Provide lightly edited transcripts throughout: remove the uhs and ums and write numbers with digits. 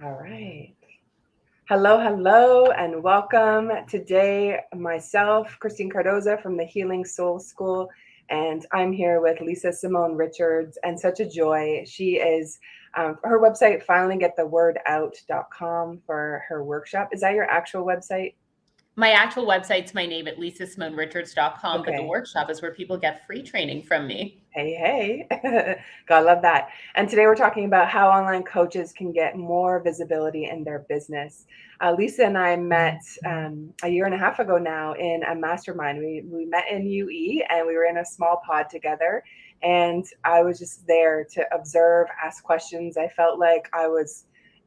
All right. Hello, hello, and welcome. Today, myself, Christine Cardoza from the Healing Soul School, and I'm here with Lisa Simone Richards, and such a joy. She is her website, finallygetthewordout.com for her workshop. Is that your actual website? My actual website's my name at lisasimonerichards.com, but the Okay. workshop is where people get free training from me. Hey, hey. God love that. And today we're talking about how online coaches can get more visibility in their business. Lisa and I met a year and a half ago now in a mastermind. We met in UE and we were in a small pod together. And I was just there to observe, ask questions. I felt like I was,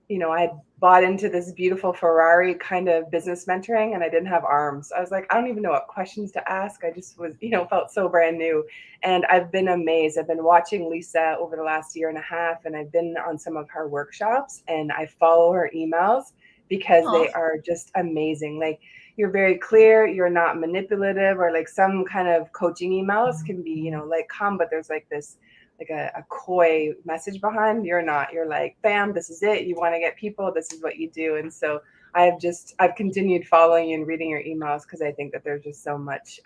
I had bought into this beautiful Ferrari kind of business mentoring and I didn't have arms. I was like, I don't even know what questions to ask. I just was, felt so brand new. And I've been amazed. I've been watching Lisa over the last year and a half, and I've been on some of her workshops, and I follow her emails because Aw. they are just amazing. Like, you're very clear, you're not manipulative, or like some kind of coaching emails can be, like come, but there's like this like a coy message behind. You're not. You're like, bam, this is it. You want to get people, this is what you do. And so I've continued following you and reading your emails because I think that there's just so much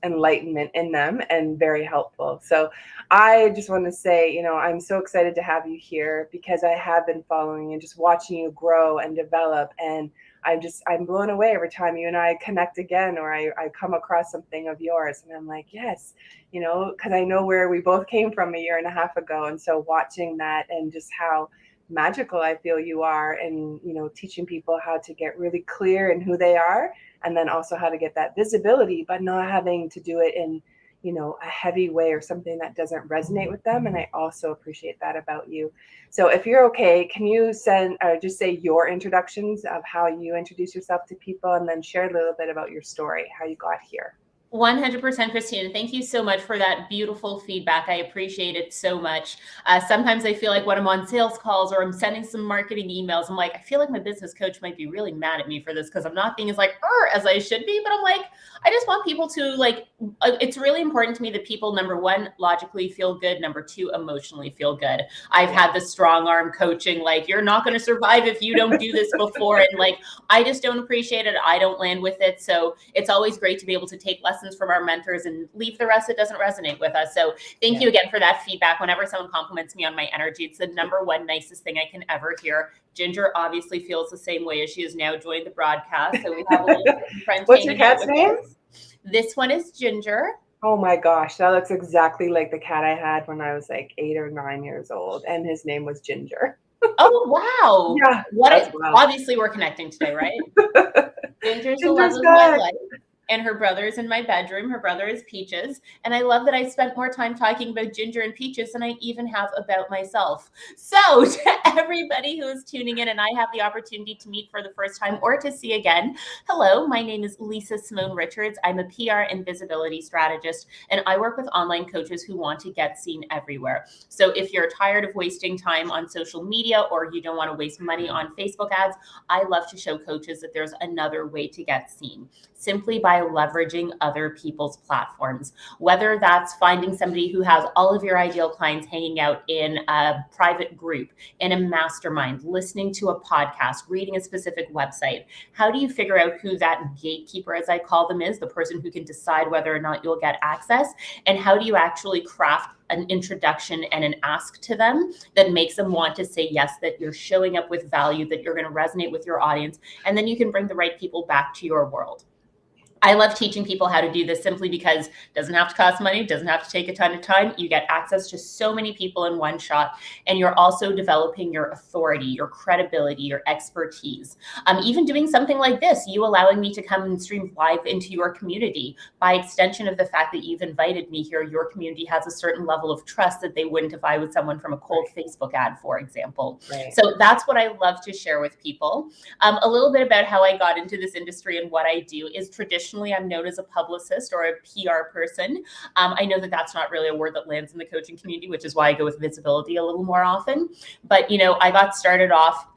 enlightenment in them and very helpful. So I just want to say, I'm so excited to have you here because I have been following and just watching you grow and develop. And I'm blown away every time you and I connect again, or I come across something of yours and I'm like, yes, because I know where we both came from a year and a half ago. And so watching that and just how magical I feel you are, and teaching people how to get really clear in who they are, and then also how to get that visibility but not having to do it in a heavy way or something that doesn't resonate with them. And I also appreciate that about you. So if you're okay, can you send just say your introductions of how you introduce yourself to people, and then share a little bit about your story, how you got here? 100%, Christine. Thank you so much for that beautiful feedback. I appreciate it so much. Sometimes I feel like when I'm on sales calls or I'm sending some marketing emails, I'm like, I feel like my business coach might be really mad at me for this because I'm not being as as I should be. But I'm like, I just want people to it's really important to me that people, number one, logically feel good. Number two, emotionally feel good. I've had the strong arm coaching, like, you're not going to survive if you don't do this before. And I just don't appreciate it. I don't land with it. So it's always great to be able to take lessons from our mentors and leave the rest that doesn't resonate with us. So thank you again for that feedback. Whenever someone compliments me on my energy, it's the number one nicest thing I can ever hear. Ginger obviously feels the same way as she has now joined the broadcast. So we have a little friend. What's your cat's name? This one is Ginger. Oh my gosh, that looks exactly like the cat I had when I was like 8 or 9 years old, and his name was Ginger. Oh, wow. Yeah, obviously we're connecting today, right? Ginger's the love of my life. And her brother's in my bedroom. Her brother is Peaches. And I love that I spent more time talking about Ginger and Peaches than I even have about myself. So to everybody who is tuning in and I have the opportunity to meet for the first time or to see again, hello, my name is Lisa Simone Richards. I'm a PR and visibility strategist, and I work with online coaches who want to get seen everywhere. So if you're tired of wasting time on social media or you don't want to waste money on Facebook ads, I love to show coaches that there's another way to get seen, simply by leveraging other people's platforms, whether that's finding somebody who has all of your ideal clients hanging out in a private group, in a mastermind, listening to a podcast, reading a specific website. How do you figure out who that gatekeeper, as I call them, is, the person who can decide whether or not you'll get access? And how do you actually craft an introduction and an ask to them that makes them want to say yes, that you're showing up with value, that you're going to resonate with your audience, and then you can bring the right people back to your world. I love teaching people how to do this simply because it doesn't have to cost money, doesn't have to take a ton of time. You get access to so many people in one shot, and you're also developing your authority, your credibility, your expertise. Even doing something like this, you allowing me to come and stream live into your community. By extension of the fact that you've invited me here, your community has a certain level of trust that they wouldn't if I was someone from a cold Facebook ad, for example. Right. So that's what I love to share with people. A little bit about how I got into this industry and what I do is traditionally I'm known as a publicist or a PR person. I know that that's not really a word that lands in the coaching community, which is why I go with visibility a little more often. But, I got started off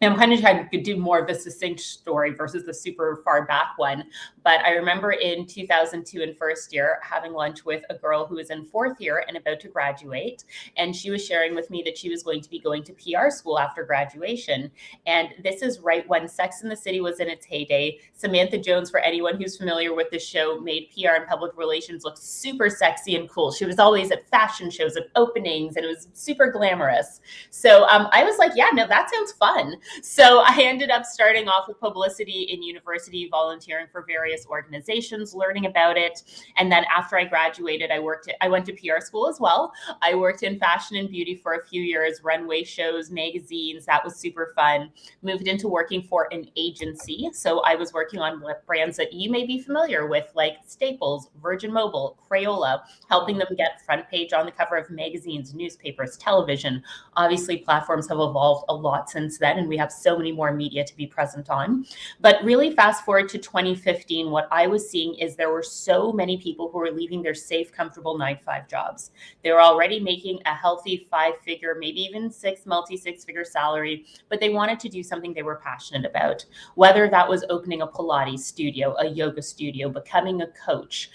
I'm kind of trying to do more of the succinct story versus the super far back one. But I remember in 2002 in first year having lunch with a girl who was in fourth year and about to graduate. And she was sharing with me that she was going to be going to PR school after graduation. And this is right when Sex and the City was in its heyday. Samantha Jones, for anyone who's familiar with the show, made PR and public relations look super sexy and cool. She was always at fashion shows, at openings, and it was super glamorous. So I was like, yeah, no, that sounds fun. So I ended up starting off with publicity in university, volunteering for various organizations, learning about it. And then after I graduated, I went to PR school as well. I worked in fashion and beauty for a few years, runway shows, magazines. That was super fun. Moved into working for an agency. So I was working on brands that you may be familiar with, like Staples, Virgin Mobile, Crayola, helping them get front page on the cover of magazines, newspapers, television. Obviously, platforms have evolved a lot since then, and we have so many more media to be present on. But really fast forward to 2015, what I was seeing is there were so many people who were leaving their safe, comfortable 9-to-5 jobs. They were already making a healthy 5-figure, maybe even multi-6-figure salary, but they wanted to do something they were passionate about, whether that was opening a Pilates studio, a yoga studio, becoming a coach.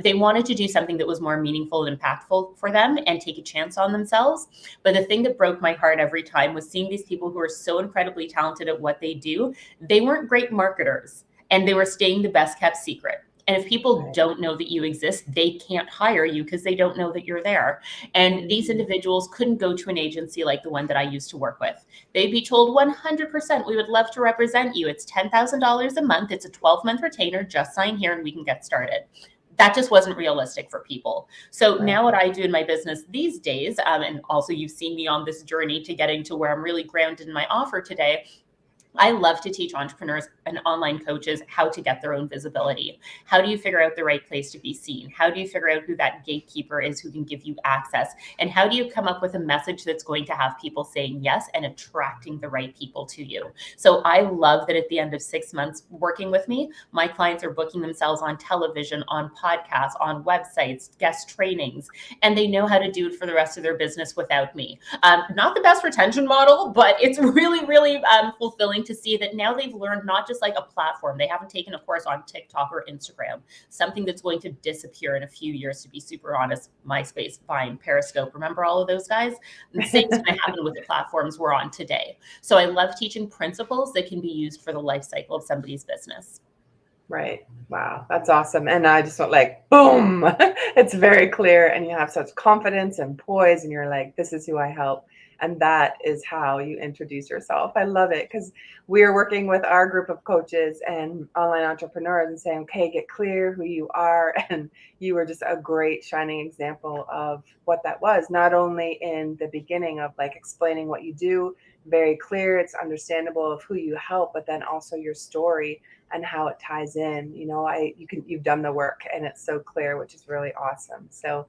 They wanted to do something that was more meaningful and impactful for them and take a chance on themselves. But the thing that broke my heart every time was seeing these people who are so incredibly talented at what they do. They weren't great marketers, and they were staying the best kept secret. And if people don't know that you exist, they can't hire you because they don't know that you're there. And these individuals couldn't go to an agency like the one that I used to work with. They'd be told 100%, we would love to represent you. It's $10,000 a month. It's a 12-month retainer. Just sign here and we can get started. That just wasn't realistic for people. So now what I do in my business these days, and also you've seen me on this journey to getting to where I'm really grounded in my offer today, I love to teach entrepreneurs and online coaches how to get their own visibility. How do you figure out the right place to be seen? How do you figure out who that gatekeeper is who can give you access? And how do you come up with a message that's going to have people saying yes and attracting the right people to you? So I love that at the end of 6 months working with me, my clients are booking themselves on television, on podcasts, on websites, guest trainings, and they know how to do it for the rest of their business without me. Not the best retention model, but it's really, really fulfilling to see that now they've learned not just like a platform. They haven't taken a course on TikTok or Instagram, something that's going to disappear in a few years, to be super honest. MySpace, Vine, Periscope, remember all of those guys? And the same is going to happen with the platforms we're on today. So I love teaching principles that can be used for the life cycle of somebody's business. Right. Wow. That's awesome. And I just felt like, boom, it's very clear. And you have such confidence and poise, and you're like, this is who I help. And that is how you introduce yourself. I love it, because we're working with our group of coaches and online entrepreneurs and saying, okay, get clear who you are. And you were just a great shining example of what that was, not only in the beginning of like explaining what you do, very clear, it's understandable of who you help, but then also your story and how it ties in. You know, you've done the work and it's so clear, which is really awesome. So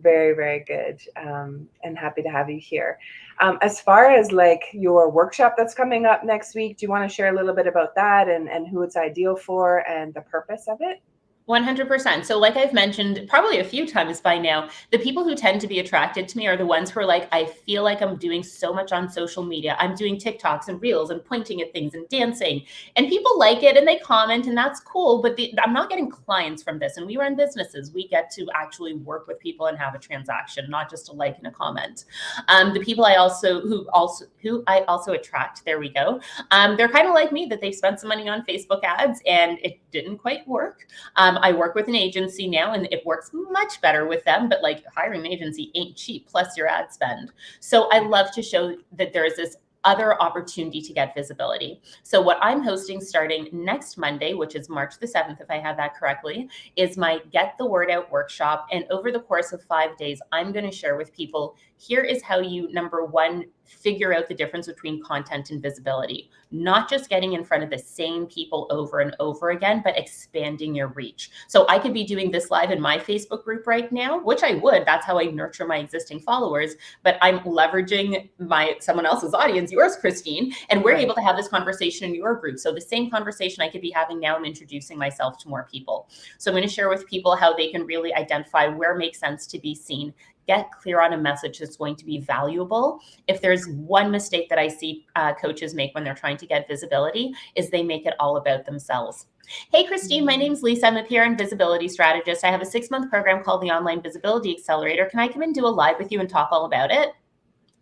very, very good. And happy to have you here. As far as like your workshop that's coming up next week, do you want to share a little bit about that and who it's ideal for and the purpose of it? 100%. So like I've mentioned probably a few times by now, the people who tend to be attracted to me are the ones who are like, I feel like I'm doing so much on social media. I'm doing TikToks and reels and pointing at things and dancing, and people like it and they comment, and that's cool. But I'm not getting clients from this. And we run businesses. We get to actually work with people and have a transaction, not just a like and a comment. The people who I also attract, there we go. They're kind of like me, that they've spent some money on Facebook ads and it didn't quite work. I work with an agency now and it works much better with them, but like hiring an agency ain't cheap, plus your ad spend. So I love to show that there is this other opportunity to get visibility. So what I'm hosting starting next Monday, which is March the 7th, if I have that correctly, is my Get the Word Out workshop. And over the course of 5 days, I'm going to share with people, here is how you, number one, figure out the difference between content and visibility. Not just getting in front of the same people over and over again, but expanding your reach. So I could be doing this live in my Facebook group right now, which I would. That's how I nurture my existing followers. But I'm leveraging someone else's audience, yours, Christine, and we're able to have this conversation in your group. So the same conversation I could be having now, I'm introducing myself to more people. So I'm going to share with people how they can really identify where it makes sense to be seen, get clear on a message that's going to be valuable. If there's one mistake that I see coaches make when they're trying to get visibility, is they make it all about themselves. Hey, Christine, my name's Lisa. I'm a PR and visibility strategist. I have a 6-month program called the Online Visibility Accelerator. Can I come and do a live with you and talk all about it?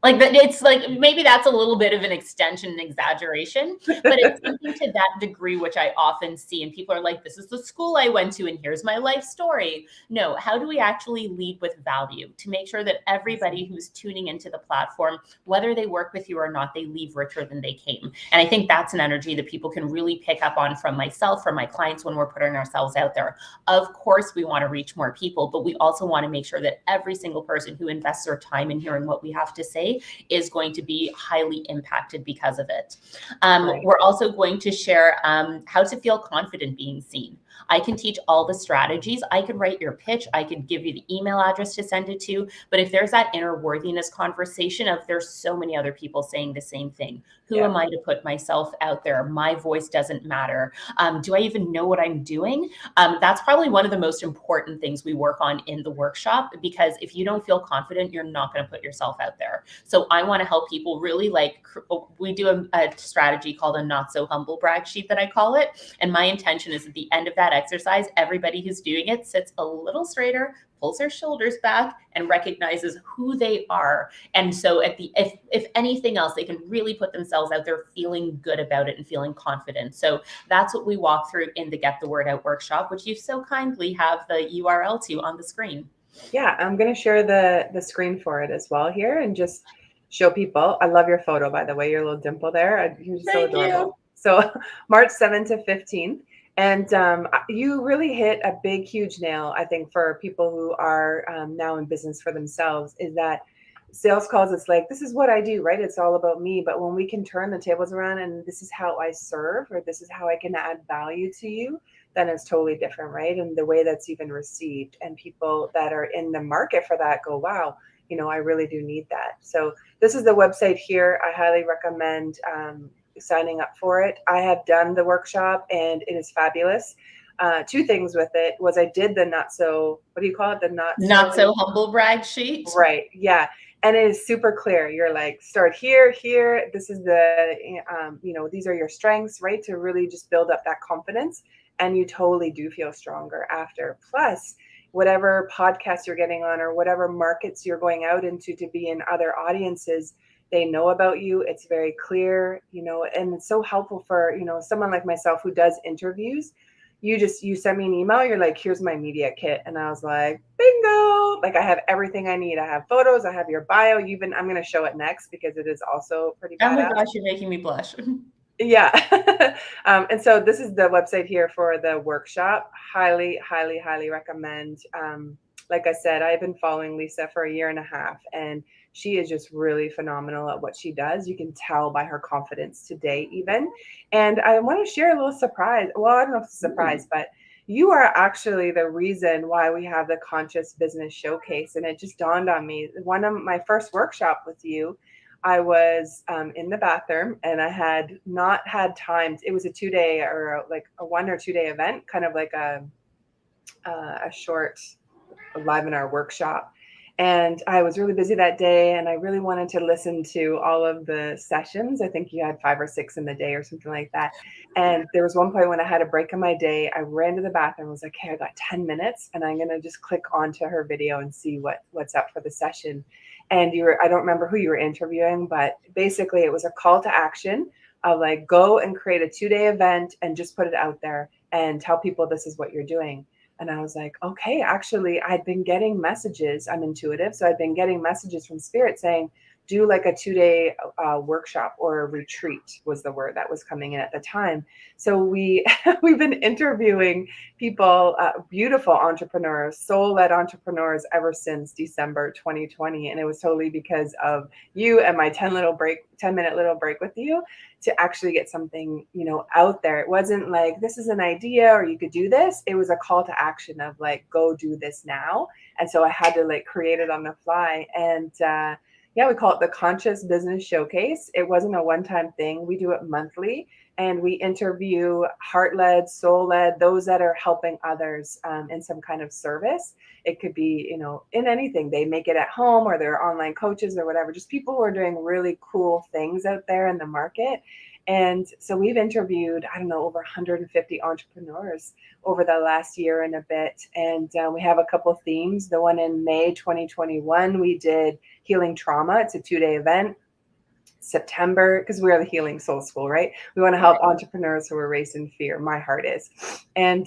Like, it's like, maybe that's a little bit of an extension and exaggeration, but it's something to that degree, which I often see. And people are like, this is the school I went to and here's my life story. No, how do we actually lead with value to make sure that everybody who's tuning into the platform, whether they work with you or not, they leave richer than they came? And I think that's an energy that people can really pick up on from myself, from my clients, when we're putting ourselves out there. Of course, we want to reach more people, but we also want to make sure that every single person who invests their time in hearing what we have to say is going to be highly impacted because of it. Right. We're also going to share how to feel confident being seen. I can teach all the strategies. I could write your pitch. I could give you the email address to send it to. But if there's that inner worthiness conversation of there's so many other people saying the same thing, who am I to put myself out there? My voice doesn't matter. Do I even know what I'm doing? That's probably one of the most important things we work on in the workshop, because if you don't feel confident, you're not going to put yourself out there. So I want to help people really, like, we do a strategy called a not so humble brag sheet that I call it. And my intention is at the end of that exercise, everybody who's doing it sits a little straighter, pulls their shoulders back, and recognizes who they are. And so at the if anything else, they can really put themselves out there feeling good about it and feeling confident. So that's what we walk through in the Get the Word Out workshop, which you so kindly have the URL to on the screen. Yeah, I'm going to share the screen for it as well here and just show people. I love your photo, by the way, your little dimple there. You're just so adorable. So March 7th to 15th. And you really hit a big, huge nail, I think, for people who are now in business for themselves, is that sales calls, it's like, this is what I do, right? It's all about me. But when we can turn the tables around and this is how I serve, or this is how I can add value to you, then it's totally different, right? And the way that's even received, and people that are in the market for that go, wow, you know, I really do need that. So this is the website here. I highly recommend signing up for it. I have done the workshop and it is fabulous. 2 things with it was I did the not so, what do you call it? The not so humble brag sheet. Right. Yeah. And it is super clear. You're like, start here. This is the, you know, these are your strengths, right? To really just build up that confidence. And you totally do feel stronger after. Plus, whatever podcast you're getting on or whatever markets you're going out into to be in other audiences, they know about you. It's very clear, you know, and it's so helpful for, you know, someone like myself who does interviews. You send me an email, you're like, here's my media kit. And I was like, bingo, like I have everything I need. I have photos, I have your bio. I'm going to show it next because it is also pretty badass. Oh my gosh, you're making me blush. Yeah. And so this is the website here for the workshop. Highly, highly, highly recommend. Like I said, I've been following Lisa for 1.5 years, and she is just really phenomenal at what she does. You can tell by her confidence today even. And I want to share a little surprise. Well, I don't know if it's a surprise, but you are actually the reason why we have the Conscious Business Showcase. And it just dawned on me. One of my first workshop with you, I was in the bathroom and I had not had time. It was a 2-day or like a 1 or 2 day event, kind of like a short webinar workshop. And I was really busy that day and I really wanted to listen to all of the sessions. I think you had 5 or 6 in the day or something like that. And there was one point when I had a break in my day. I ran to the bathroom, was like, hey, I got 10 minutes and I'm going to just click onto her video and see what's up for the session. And I don't remember who you were interviewing, but basically it was a call to action of like, go and create a 2-day event and just put it out there and tell people this is what you're doing. And I was like, okay, actually, I'd been getting messages. I'm intuitive. So I'd been getting messages from Spirit saying, do like a 2-day workshop or a retreat was the word that was coming in at the time. So we've been interviewing people, beautiful entrepreneurs, soul-led entrepreneurs ever since December 2020. And it was totally because of you and my 10-minute little break with you to actually get something, you know, out there. It wasn't like, this is an idea or you could do this. It was a call to action of like, go do this now. And so I had to like create it on the fly. And yeah, we call it the Conscious Business Showcase. It wasn't a one-time thing. We do it monthly. and we interview heart-led, soul-led, those that are helping others in some kind of service. It could be, in anything. They make it at home, or they're online coaches or whatever, just people who are doing really cool things out there in the market. And so we've interviewed, I don't know, over 150 entrepreneurs over the last year and a bit. And we have a couple themes. The one in May 2021, we did healing trauma. It's a 2-day event. September, because we are the Healing Soul School, right? We want to help entrepreneurs who are raised in fear. My heart is. And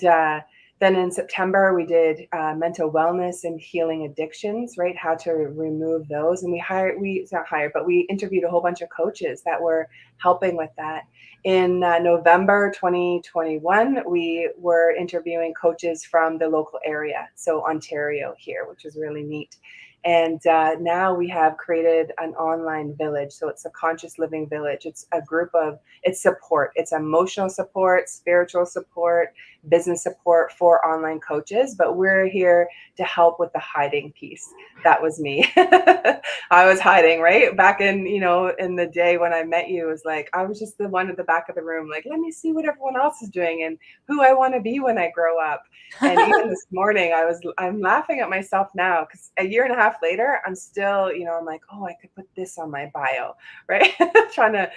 then in September, we did mental wellness and healing addictions, right? How to remove those. And we interviewed a whole bunch of coaches that were helping with that. In November 2021, we were interviewing coaches from the local area, so Ontario here, which is really neat. And now we have created an online village. So it's a conscious living village. It's a group of, it's support. It's emotional support, spiritual support, business support for online coaches. But we're here to help with the hiding piece. That was me. I was hiding, right? Back in, in the day when I met you, it was like, I was just the one at the back of the room, like, let me see what everyone else is doing and who I want to be when I grow up. And even this morning, I'm laughing at myself now, because a year and a half later, I'm still, I'm like, oh, I could put this on my bio, right? Trying to,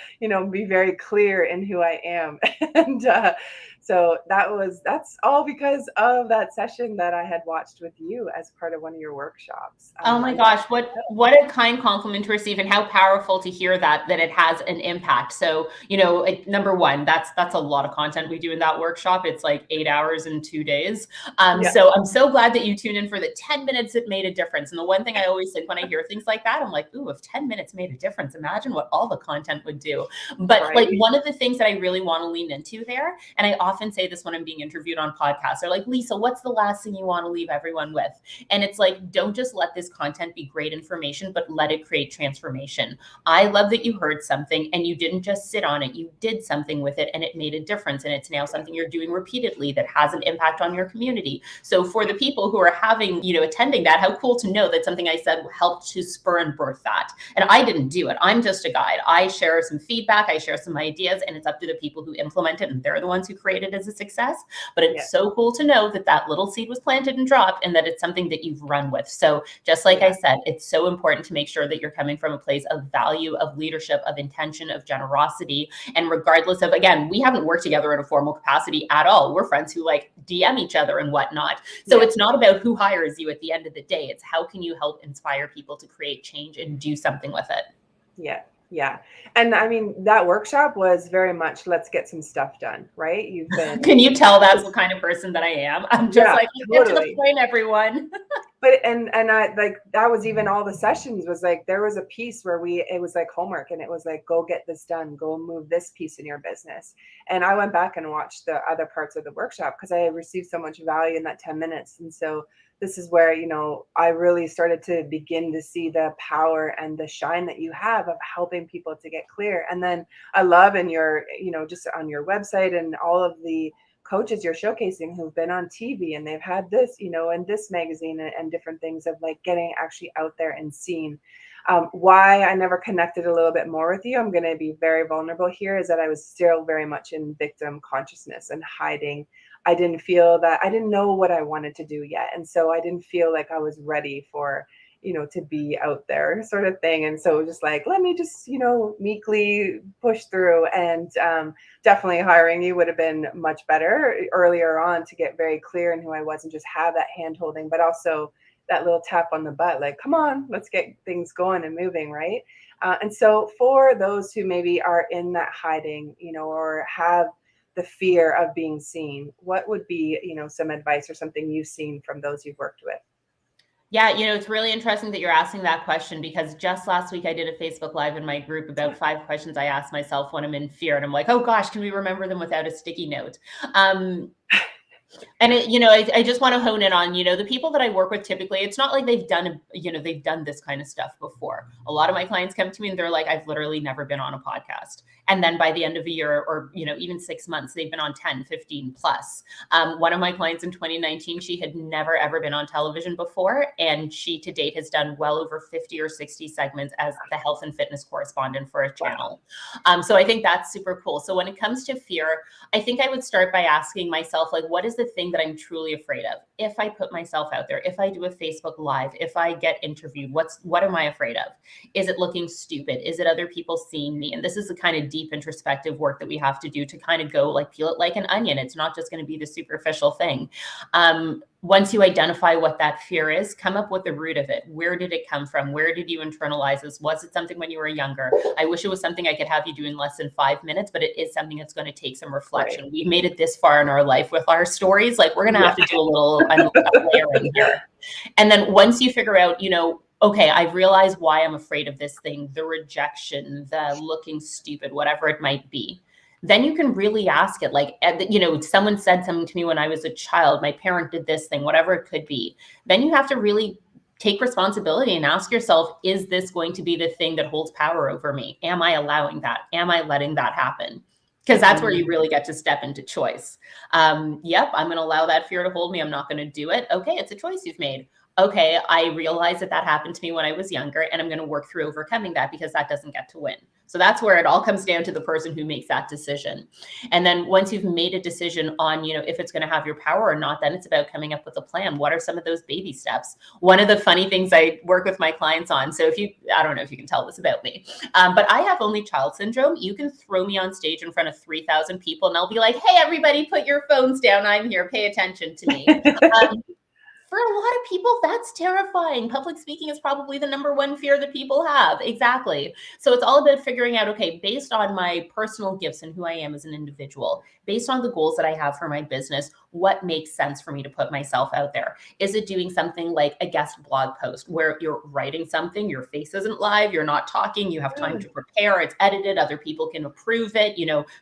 be very clear in who I am. And so that's all because of that session that I had watched with you as part of one of your workshops. Oh my gosh, what a kind compliment to receive, and how powerful to hear that it has an impact. So, number one, that's a lot of content we do in that workshop. It's like 8 hours in 2 days. So I'm so glad that you tuned in for the 10 minutes that made a difference. And the one thing I always think when I hear things like that, I'm like, ooh, if 10 minutes made a difference, imagine what all the content would do. But like, one of the things that I really want to lean into there, and I often say this when I'm being interviewed on podcasts, they're like, Lisa, what's the last thing you want to leave everyone with? And it's like, don't just let this content be great information, but let it create transformation. I love that you heard something and you didn't just sit on it, you did something with it and it made a difference. And it's now something you're doing repeatedly that has an impact on your community. So for the people who are attending that, how cool to know that something I said helped to spur and birth that. And I didn't do it. I'm just a guide. I share some feedback, I share some ideas, and it's up to the people who implement it, and they're the ones who create it as a success. But it's so cool to know that little seed was planted and dropped, and that it's something that you've run with. So just like I said, it's so important to make sure that you're coming from a place of value, of leadership, of intention, of generosity. And regardless of, again, we haven't worked together in a formal capacity at all. We're friends who like DM each other and whatnot. So it's not about who hires you at the end of the day. It's how can you help inspire people to create change and do something with it. Yeah. And I mean, that workshop was very much, let's get some stuff done, right? You've been. Can you tell that's the kind of person that I am? I'm just like, get to the point, everyone. But, and I like, that was even all the sessions was like, there was a piece where it was like homework, and it was like, go get this done, go move this piece in your business. And I went back and watched the other parts of the workshop because I received so much value in that 10 minutes. And so this is where, I really started to begin to see the power and the shine that you have of helping people to get clear. And then I love in your, just on your website and all of the coaches you're showcasing who've been on TV and they've had this, in this magazine and different things of like getting actually out there and seen. Why I never connected a little bit more with you, I'm going to be very vulnerable here, is that I was still very much in victim consciousness and hiding. I didn't feel that, I didn't know what I wanted to do yet. And so I didn't feel like I was ready for, to be out there sort of thing. And so just like, let me just, meekly push through. And definitely hiring you would have been much better earlier on to get very clear in who I was and just have that hand holding, but also that little tap on the butt, like, come on, let's get things going and moving, right? And so for those who maybe are in that hiding, or have the fear of being seen, what would be, some advice or something you've seen from those you've worked with? Yeah, it's really interesting that you're asking that question, because just last week I did a Facebook Live in my group about 5 questions I ask myself when I'm in fear. And I'm like, oh gosh, can we remember them without a sticky note? And I just want to hone in on, the people that I work with typically, it's not like they've done this kind of stuff before. A lot of my clients come to me and they're like, I've literally never been on a podcast. And then by the end of a year or, even 6 months, they've been on 10, 15 plus. One of my clients in 2019, she had never, ever been on television before. And she to date has done well over 50 or 60 segments as the health and fitness correspondent for a channel. So I think that's super cool. So when it comes to fear, I think I would start by asking myself, like, what is the thing that I'm truly afraid of? If I put myself out there, if I do a Facebook Live, if I get interviewed, what am I afraid of? Is it looking stupid? Is it other people seeing me? And this is the kind of deep introspective work that we have to do to kind of go like peel it like an onion. It's not just going to be the superficial thing. Once you identify what that fear is, come up with the root of it. Where did it come from? Where did you internalize this? Was it something when you were younger? I wish it was something I could have you do in less than 5 minutes, but it is something that's going to take some reflection. Right. We've made it this far in our life with our stories. Like, we're going to have to do a little layering here. And then once you figure out, okay, I've realized why I'm afraid of this thing, the rejection, the looking stupid, whatever it might be. Then you can really ask it, like, someone said something to me when I was a child, my parent did this thing, whatever it could be. Then you have to really take responsibility and ask yourself, is this going to be the thing that holds power over me? Am I allowing that? Am I letting that happen? Because that's where you really get to step into choice. Yep, I'm going to allow that fear to hold me. I'm not going to do it. Okay, it's a choice you've made. Okay, I realize that happened to me when I was younger, and I'm going to work through overcoming that because that doesn't get to win. So that's where it all comes down to the person who makes that decision. And then once you've made a decision on, if it's going to have your power or not, then it's about coming up with a plan. What are some of those baby steps? One of the funny things I work with my clients on, so I don't know if you can tell this about me, but I have only child syndrome. You can throw me on stage in front of 3,000 people and I'll be like, hey, everybody, put your phones down. I'm here. Pay attention to me. For a lot of people, that's terrifying. Public speaking is probably the number one fear that people have. Exactly. So it's all about figuring out, okay, based on my personal gifts and who I am as an individual, based on the goals that I have for my business, what makes sense for me to put myself out there? Is it doing something like a guest blog post where you're writing something, your face isn't live, you're not talking, you have time to prepare, it's edited, other people can approve it,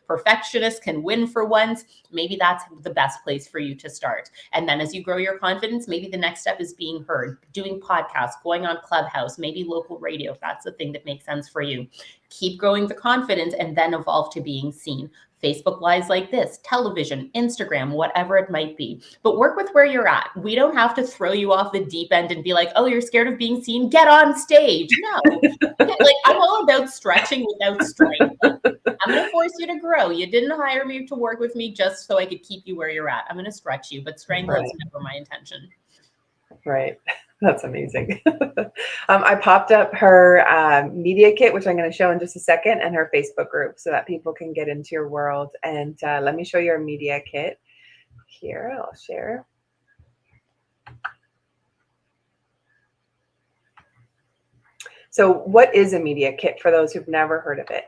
perfectionists can win for once. Maybe that's the best place for you to start. And then as you grow your confidence, maybe the next step is being heard, doing podcasts, going on Clubhouse, maybe local radio, if that's the thing that makes sense for you. Keep growing the confidence and then evolve to being seen. Facebook Lives like this, television, Instagram, whatever it might be. But work with where you're at. We don't have to throw you off the deep end and be like, oh, you're scared of being seen? Get on stage. No. Like, I'm all about stretching without strength. I'm going to force you to grow. You didn't hire me to work with me just so I could keep you where you're at. I'm going to stretch you, but strangle is never my intention. Right. That's amazing. I popped up her media kit, which I'm going to show in just a second, and her Facebook group so that people can get into your world. And let me show you our media kit here. I'll share. So what is a media kit for those who've never heard of it?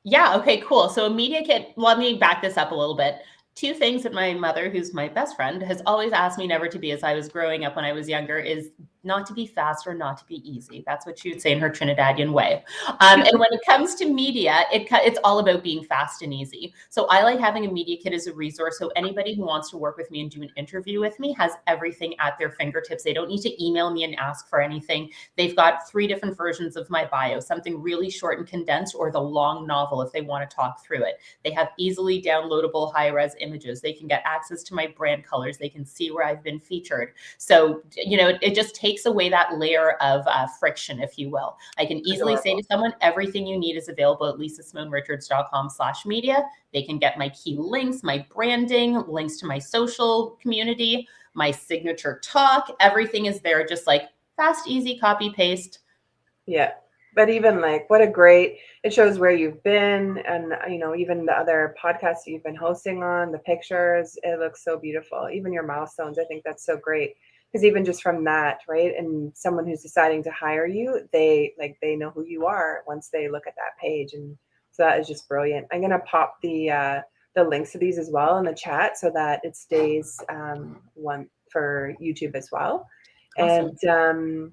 Yeah. Okay, cool. So a media kit, let me back this up a little bit. 2 things that my mother, who's my best friend, has always asked me never to be as I was growing up when I was younger is not to be fast or not to be easy. That's what she would say in her Trinidadian way. And when it comes to media, it's all about being fast and easy. So I like having a media kit as a resource. So anybody who wants to work with me and do an interview with me has everything at their fingertips. They don't need to email me and ask for anything. They've got 3 different versions of my bio, something really short and condensed or the long novel if they want to talk through it. They have easily downloadable high-res images. They can get access to my brand colors. They can see where I've been featured. So, it just takes away that layer of friction, if you will. I can easily say to someone, everything you need is available at lisasimonerichards.com/media. They can get my key links, my branding, links to my social community, my signature talk. Everything is there, just like fast, easy, copy, paste. Yeah. But even like, what a great, it shows where you've been and, even the other podcasts you've been hosting on, the pictures, it looks so beautiful. Even your milestones, I think that's so great. Because even just from that, right? And someone who's deciding to hire you, they know who you are once they look at that page. And so that is just brilliant. I'm going to pop the links to these as well in the chat so that it stays one for YouTube as well. Awesome. And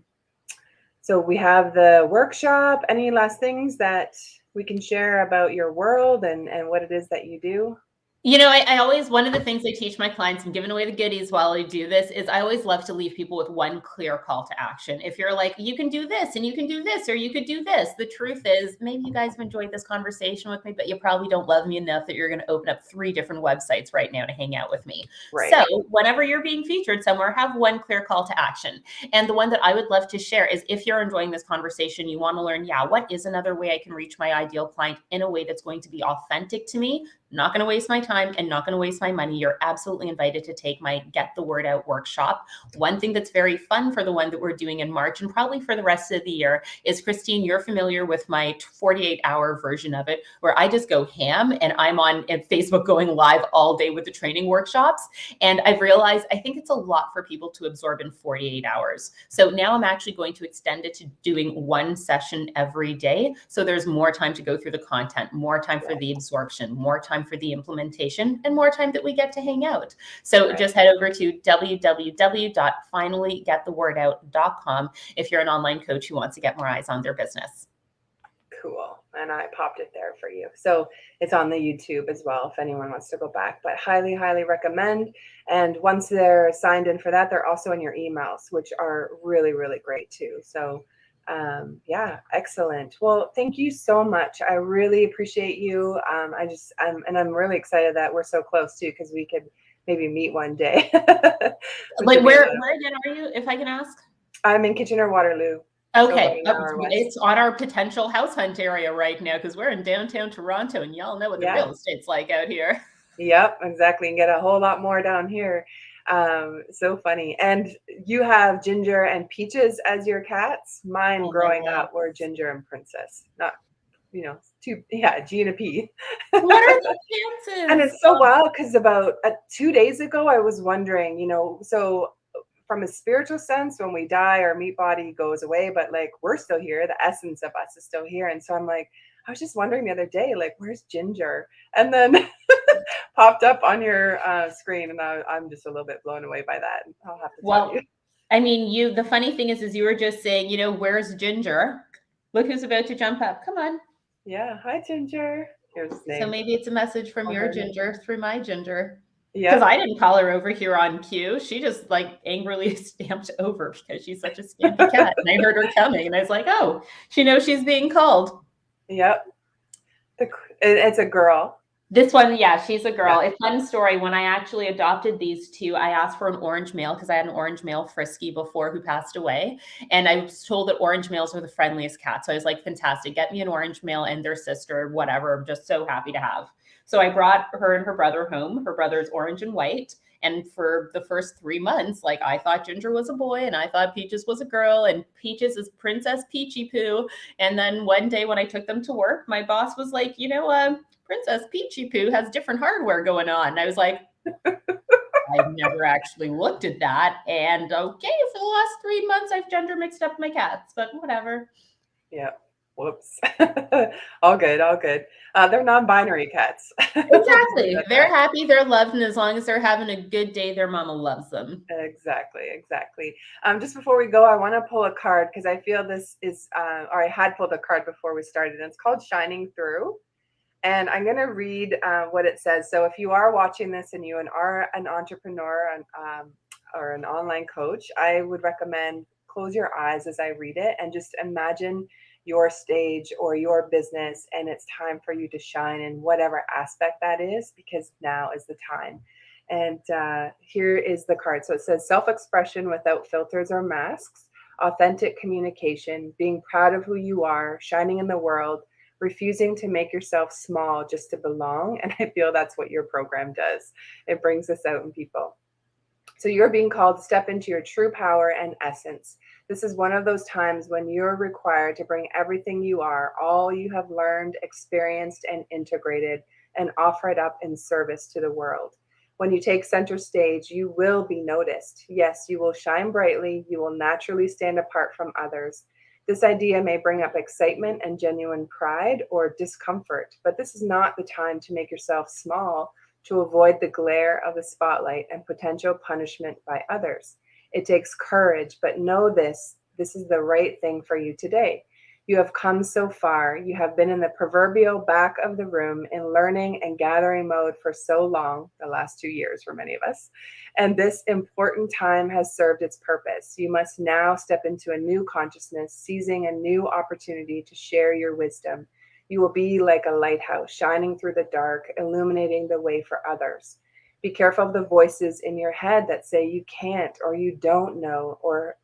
so we have the workshop. Any last things that we can share about your world and what it is that you do? You know, I always, one of the things I teach my clients, I'm giving away the goodies while I do this, is I always love to leave people with one clear call to action. If you're like, you can do this and you can do this, or you could do this, the truth is maybe you guys have enjoyed this conversation with me, but you probably don't love me enough that you're going to open up 3 different websites right now to hang out with me. Right. So whenever you're being featured somewhere, have one clear call to action. And the one that I would love to share is, if you're enjoying this conversation, you want to learn, what is another way I can reach my ideal client in a way that's going to be authentic to me, not going to waste my time and not going to waste my money, you're absolutely invited to take my Get the Word Out workshop. One thing that's very fun for the one that we're doing in March and probably for the rest of the year is, Christine, you're familiar with my 48-hour version of it, where I just go ham and I'm on Facebook going live all day with the training workshops. And I've realized I think it's a lot for people to absorb in 48 hours. So now I'm actually going to extend it to doing one session every day. So there's more time to go through the content, more time for the absorption, more time for the implementation, and more time that we get to hang out. So just head over to www.finallygetthewordout.com if you're an online coach who wants to get more eyes on their business. Cool. And I popped it there for you. So it's on the YouTube as well if anyone wants to go back, but highly, highly recommend. And once they're signed in for that, they're also in your emails, which are really, really great too. So excellent. Well, thank you so much. I really appreciate you. I'm really excited that we're so close too, because we could maybe meet one day. Like where again are you, if I can ask? I'm in Kitchener-Waterloo. Okay, it's on our potential house hunt area right now, because we're in downtown Toronto, and y'all know what the real estate's like out here. Yep, exactly, and get a whole lot more down here. So funny. And you have Ginger and Peaches as your cats. Mine growing up were Ginger and Princess. Not, G and a P. What are the chances? And it's so wild because about 2 days ago, I was wondering, so from a spiritual sense, when we die, our meat body goes away, but like we're still here. The essence of us is still here. And so I'm like, I was just wondering the other day, like, where's Ginger? And then popped up on your screen, and I'm just a little bit blown away by that. I'll have to tell you. I mean, the funny thing is you were just saying, where's Ginger? Look who's about to jump up. Come on. Yeah. Hi, Ginger. Here's his name. So maybe it's a message from your Ginger through my Ginger. Yeah. Because I didn't call her over here on cue. She just like angrily stamped over because she's such a scampy cat. And I heard her coming and I was like, oh, she knows she's being called. Yep. It's a girl. This one, she's a girl. It's a fun story. When I actually adopted these two, I asked for an orange male because I had an orange male Frisky before who passed away. And I was told that orange males are the friendliest cats. So I was like, fantastic. Get me an orange male and their sister, whatever. I'm just so happy to have. So I brought her and her brother home. Her brother is orange and white. And for the first 3 months, like I thought Ginger was a boy and I thought Peaches was a girl, and Peaches is Princess Peachy Poo. And then one day when I took them to work, my boss was like, Princess Peachy Poo has different hardware going on. And I was like, I've never actually looked at that. And okay, for the last 3 months, I've gender mixed up my cats, but whatever. Yeah. Whoops. All good. They're non-binary cats. Exactly. They're happy, they're loved, and as long as they're having a good day, their mama loves them. Exactly. Just before we go, I want to pull a card because I feel this is, or I had pulled a card before we started, and it's called Shining Through. And I'm going to read what it says. So if you are watching this and you are an entrepreneur or an online coach, I would recommend close your eyes as I read it and just imagine your stage or your business, and it's time for you to shine in whatever aspect that is, because now is the time. And here is the card. So it says self-expression without filters or masks, authentic communication, being proud of who you are, shining in the world, refusing to make yourself small just to belong. And I feel that's what your program does. It brings this out in people. So you're being called to step into your true power and essence. This is one of those times when you're required to bring everything you are, all you have learned, experienced, and integrated, and offer it up in service to the world. When you take center stage, you will be noticed. Yes, you will shine brightly. You will naturally stand apart from others. This idea may bring up excitement and genuine pride or discomfort, but this is not the time to make yourself small to avoid the glare of the spotlight and potential punishment by others. It takes courage, but know this is the right thing for you today. You have come so far. You have been in the proverbial back of the room in learning and gathering mode for so long, the last 2 years for many of us. And this important time has served its purpose. You must now step into a new consciousness, seizing a new opportunity to share your wisdom. You will be like a lighthouse, shining through the dark, illuminating the way for others. Be careful of the voices in your head that say you can't or you don't know, or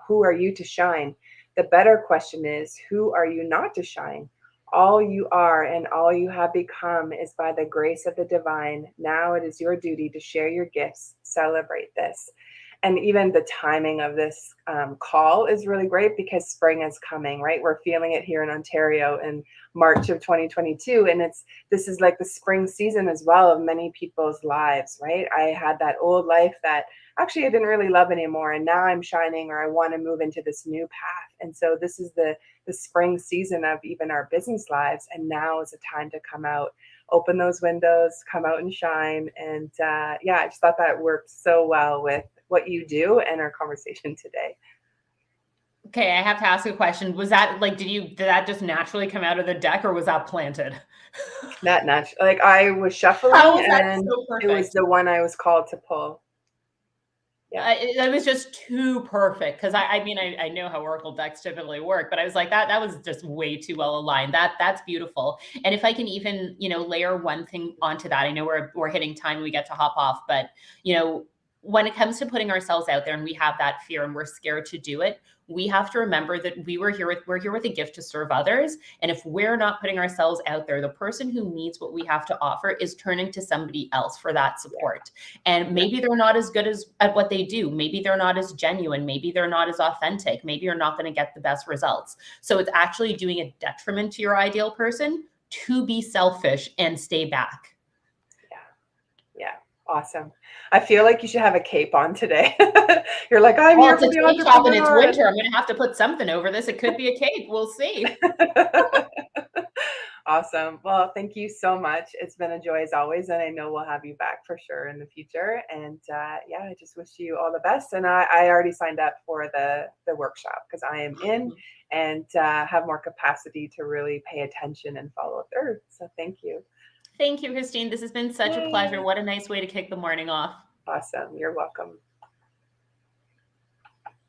who are you to shine? The better question is, who are you not to shine? All you are and all you have become is by the grace of the divine. Now it is your duty to share your gifts, celebrate this. And even the timing of this call is really great because spring is coming, right? We're feeling it here in Ontario in March of 2022. And this is like the spring season as well of many people's lives, right? I had that old life that actually I didn't really love anymore. And now I'm shining, or I want to move into this new path. And so this is the spring season of even our business lives. And now is the time to come out, open those windows, come out and shine. And yeah, I just thought that worked so well with what you do and our conversation today. Okay, I have to ask a question. Was that like, did that just naturally come out of the deck, or was that planted? Not natural. Like I was shuffling, How was that and so perfect? it was the one I was called to pull. Yeah, it was just too perfect, because I mean, I know how Oracle decks typically work, but I was like, that was just way too well aligned. That's beautiful. And if I can even, layer one thing onto that, I know we're hitting time and we get to hop off, but when it comes to putting ourselves out there and we have that fear and we're scared to do it, we have to remember that we're here with a gift to serve others. And if we're not putting ourselves out there, the person who needs what we have to offer is turning to somebody else for that support. And maybe they're not as good at what they do. Maybe they're not as genuine. Maybe they're not as authentic. Maybe you're not going to get the best results. So it's actually doing a detriment to your ideal person to be selfish and stay back. Yeah. Awesome. I feel like you should have a cape on today. You're like, I'm here for the tank top and it's entrepreneur. winter. I'm going to have to put something over this. It could be a cape. We'll see. Awesome. Well, thank you so much. It's been a joy as always, and I know we'll have you back for sure in the future. And yeah, I just wish you all the best. And I already signed up for the workshop because I am in and have more capacity to really pay attention and follow through. So thank you. Thank you, Christine. This has been such a pleasure. What a nice way to kick the morning off. Awesome. You're welcome.